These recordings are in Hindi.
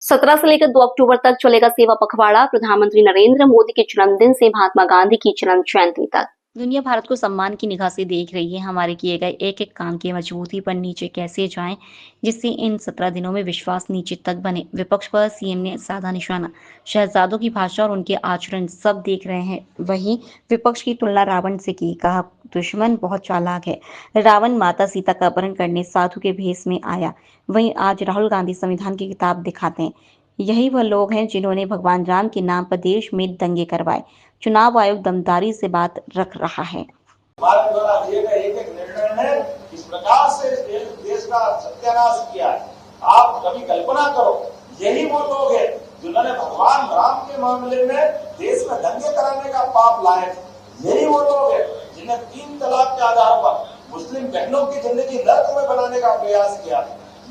17 से लेकर 2 अक्टूबर तक चलेगा सेवा पखवाड़ा। प्रधानमंत्री नरेंद्र मोदी के जन्मदिन से महात्मा गांधी की जन्म जयंती तक दुनिया भारत को सम्मान की निगाह से देख रही है। हमारे किए गए एक एक काम की मजबूती पर नीचे कैसे जाएं, जिससे इन 17 दिनों में विश्वास नीचे तक बने। विपक्ष पर सीएम ने साधा निशाना। शहजादों की भाषा और उनके आचरण सब देख रहे हैं। वहीं विपक्ष की तुलना रावण से की। कहा, दुश्मन बहुत चालाक है। रावण माता सीता का अपहरण करने साधु के भेष में आया। वहीं आज राहुल गांधी संविधान की किताब दिखाते हैं। यही वह लोग हैं जिन्होंने भगवान राम के नाम पर देश में दंगे करवाए। चुनाव आयोग दमदारी से बात रख रहा है। हमारे द्वारा लिए गए एक एक निर्णय ने इस प्रकार से देश का सत्यानाश किया है। आप कभी कल्पना करो, यही वो लोग हैं जिन्होंने भगवान राम के मामले में देश में दंगे कराने का पाप लाए थे। यही वो लोग हैं जिन्हें 3 तलाक के आधार पर मुस्लिम बहनों की जिंदगी नर्क में बनाने का प्रयास किया।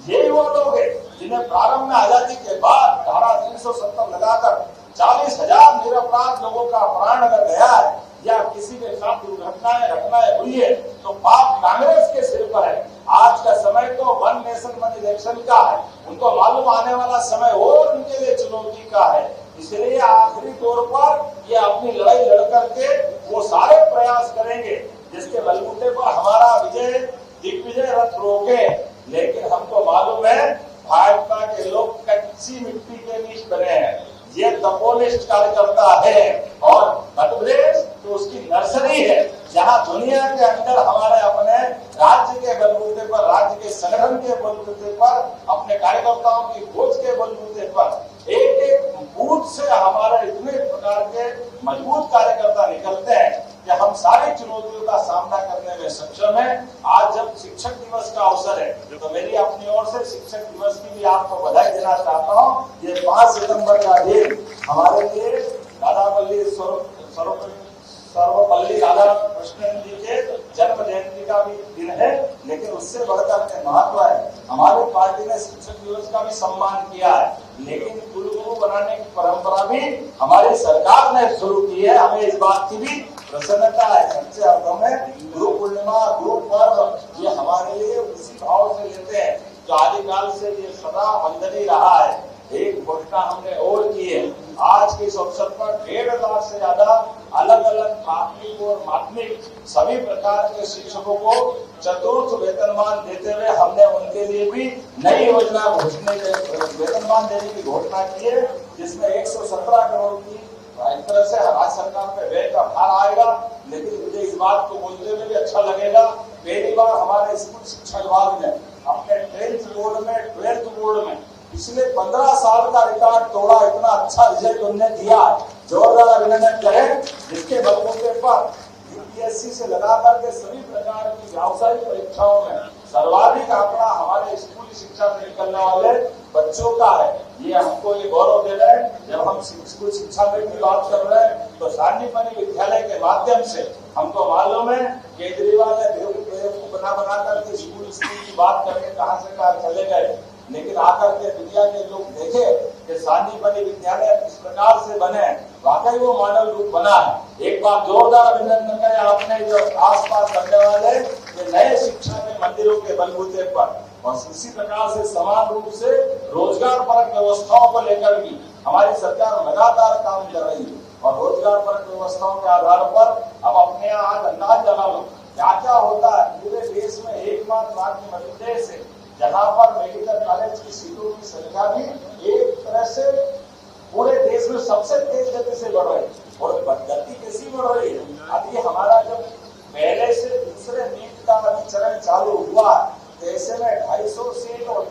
यही वो लोग हैं जिन्हें प्रारंभ में आजादी के बाद धारा 370 लगाकर 40,000 निरपराध लोगों का प्राण अगर गया है या किसी के साथ दुर्घटनाएं घटनाएं हुई है तो पाप कांग्रेस के सिर पर है। आज का समय तो वन नेशन वन इलेक्शन का है। उनको मालूम आने वाला समय और उनके लिए चुनौती का है। इसलिए आखिरी तौर पर ये अपनी लड़ाई लड़ करके वो सारे प्रयास करेंगे जिसके बलबूते पर हमारा विजय दिग्विजय रथ रोके। लेकिन हमको मालूम है भाजपा के लोग कच्ची मिट्टी के बीच बने हैं। ये तपोनिष्ठ कार्यकर्ता है और मध्य प्रदेश तो उसकी नर्सरी है, जहां दुनिया के अंदर हमारे अपने राज्य के बलबूते पर, राज्य के संगठन के बलबूते पर, अपने कार्यकर्ताओं की खोज के बलबूते पर एक एक बूथ से हमारे इतने प्रकार के मजबूत कार्यकर्ता निकलते हैं कि हम सारी चुनौतियों का सामना करने में सक्षम है। आज जब शिक्षक दिवस का अवसर है तो मेरी अपनी ओर से शिक्षक दिवस की भी आपको बधाई देना चाहता हूँ। ये 5 सितंबर का दिन हमारे लिए दादापल्ली सर्वपल्ली राधाकृष्णन जी के जन्म जयंती का भी दिन है, लेकिन उससे बढ़कर के महत्व है। हमारी पार्टी ने शिक्षक दिवस का भी सम्मान किया है, लेकिन कुलगुरु बनाने की परंपरा भी हमारी सरकार ने शुरू की है। हमें इस बात की भी प्रसन्नता है। सच्चे अर्थों में गुरु पूर्णिमा, गुरु पर्व ये हमारे लिए उसी भाव से लेते हैं जो आदिकाल से ये सदा वंदनीय रहा है। एक घोषणा हमने और की है। आज के इस अवसर पर 1.5 लाख से ज्यादा अलग अलग प्राथमिक और माध्यमिक सभी प्रकार के शिक्षकों को चतुर्थ वेतनमान देते हुए हमने उनके लिए भी नई योजना वेतनमान देने की घोषणा की है, जिसमें 117 करोड़ की एक तरह से राज्य सरकार पे व्यय का भार आएगा। लेकिन मुझे इस बात को बोलते हुए भी अच्छा लगेगा, पहली बार हमारे स्कूल शिक्षा विभाग ने अपने 12th बोर्ड में पिछले 15 साल का रिकॉर्ड तोड़ा। इतना अच्छा रिजल्ट उन्होंने दिया, जोरदार अभिनंदन करें। जिसके बलबूते पर यूपीएससी से लगाकर के सभी प्रकार की व्यावसायिक परीक्षाओं में सर्वाधिक आंकड़ा हमारे स्कूली शिक्षा से निकलने वाले बच्चों का है। ये हमको ये गौरव दे रहे हैं। जब हम स्कूल शिक्षा में की बात कर रहे हैं तो सान्नीपनी विद्यालय के माध्यम से हमको मालूम है केजरीवाल ने बेवकूफ बना करके स्कूल की बात करके कहां से कहां चले गए, लेकिन आकर के दुनिया के लोग देखे कि सान्नीपनी विद्यालय किस प्रकार से बने, वाकई वो मानव रूप बना है। एक बार जोरदार अभिनंदन करें आपने जो आसपास बनने वाले ये नए शिक्षा के मंदिरों के बलबूते पर। और इसी प्रकार से समान रूप से रोजगार परक व्यवस्थाओं को लेकर भी हमारी सरकार लगातार काम कर रही है। और रोजगार परक व्यवस्थाओं के आधार पर अब अपने आज अंदाज लगा लो क्या क्या होता है। पूरे देश में एकमात्र राज्य मध्य प्रदेश है जहाँ पर मेडिकल कॉलेज की सीटों की संख्या भी एक तरह से पूरे देश में सबसे तेज गति से बढ़ रही है। और गति कैसी बढ़ रही है, अभी हमारा जब पहले से दूसरे नीट का चरण चालू हुआ तो ऐसे में 250 सीट और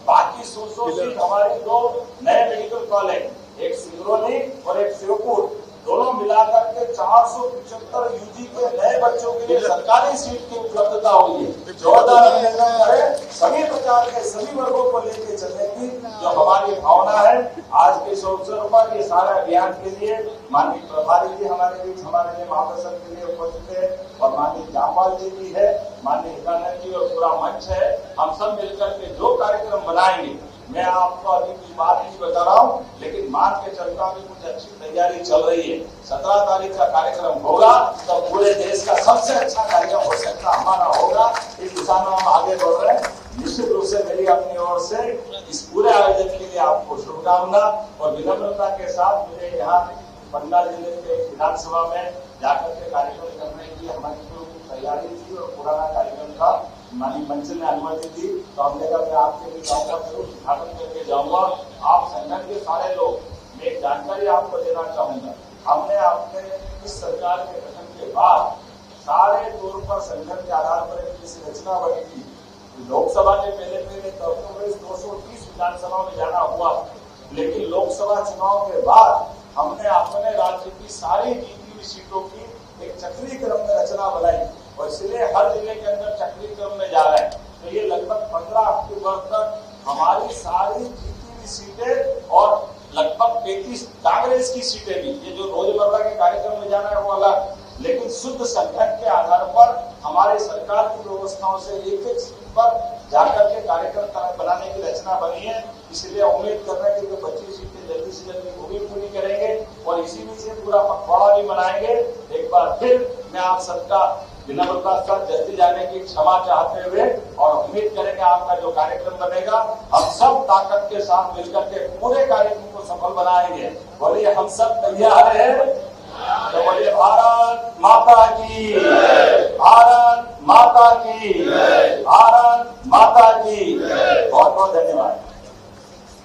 बाकी 100 सीट हमारी 2 नए मेडिकल कॉलेज, एक सिंगरौली और एक शिवपुर, दोनों मिलाकर के 475 यूजी के नए बच्चों के लिए सरकारी सीट की उपलब्धता हुई है। जोरदार अभिनंदन करें सभी प्रकार के सभी वर्गों को लेकर चलने की जो हमारी भावना है। आज के इस अवसर पर ये सारा अभियान के लिए माननीय प्रभारी जी हमारे बीच हमारे लिए मार्गदर्शन के लिए उपस्थित है और माननीय जामवाल जी भी है, माननीय हितानंद जी और पूरा मंच है। हम सब मिलकर के जो कार्यक्रम बनाएंगे, मैं आपको अभी कुछ बात नहीं बता रहा हूँ, लेकिन मान के चलता हूँ कुछ अच्छी तैयारी चल रही है। 17 तारीख का कार्यक्रम होगा तो पूरे देश का सबसे अच्छा कार्यक्रम हो सकता हमारा होगा। इस दिशा में हम आगे बढ़ रहे हैं। निश्चित रूप से मेरी अपनी ओर से इस पूरे आयोजन के लिए आपको शुभकामना और विनम्रता के साथ मुझे यहाँ पटना जिले के विधानसभा में जाकर के कार्यक्रम करने की हमारी जो तैयारी थी और पुराना कार्यक्रम था माननीय मंच ने अनुमति दी, तो हमने कहा मैं आपके लिए जाऊंगा, जरूर उद्घाटन करके जाऊंगा। आप संगठन के सारे लोग, मैं एक जानकारी आपको देना चाहूंगा, हमने अपने इस सरकार के गठन के बाद सारे तौर पर संगठन के आधार पर एक जैसी रचना बनी थी। लोकसभा के पहले तो 230 विधानसभा में जाना हुआ, लेकिन लोकसभा चुनाव के बाद हमने अपने राज्य की सारी जीती हुई सीटों की एक चक्रीय क्रम में रचना बनाई और इसलिए हर जिले के अंदर चक्रीय क्रम में जा रहे हैं। तो ये लगभग 15 अक्टूबर तक हमारी सारी जीती हुई सीटें और लगभग 35 कांग्रेस की सीटें भी, ये जो रोजमर्रा के कार्यक्रम में जाना है वो अलग, लेकिन शुद्ध संगठन के आधार पर हमारी सरकार की व्यवस्थाओं से एक सीट पर जाकर के कार्यक्रम बनाने की रचना बनी है। इसलिए उम्मीद कर रहे हैं कि 25 सीटें जल्दी से जल्दी वो भी पूरी करेंगे और इसी में से पूरा पखवाड़ा भी मनाएंगे। एक बार फिर मैं आप सबका विनम्रता के साथ जल्दी जाने की क्षमा चाहते हुए और उम्मीद करेंगे आपका जो कार्यक्रम बनेगा हम सब ताकत के साथ मिलकर के पूरे कार्यक्रम को सफल बनाएंगे। बोलिए हम सब तैयार हैं, तो बोलिए भारत माता की, भारत माता की, भारत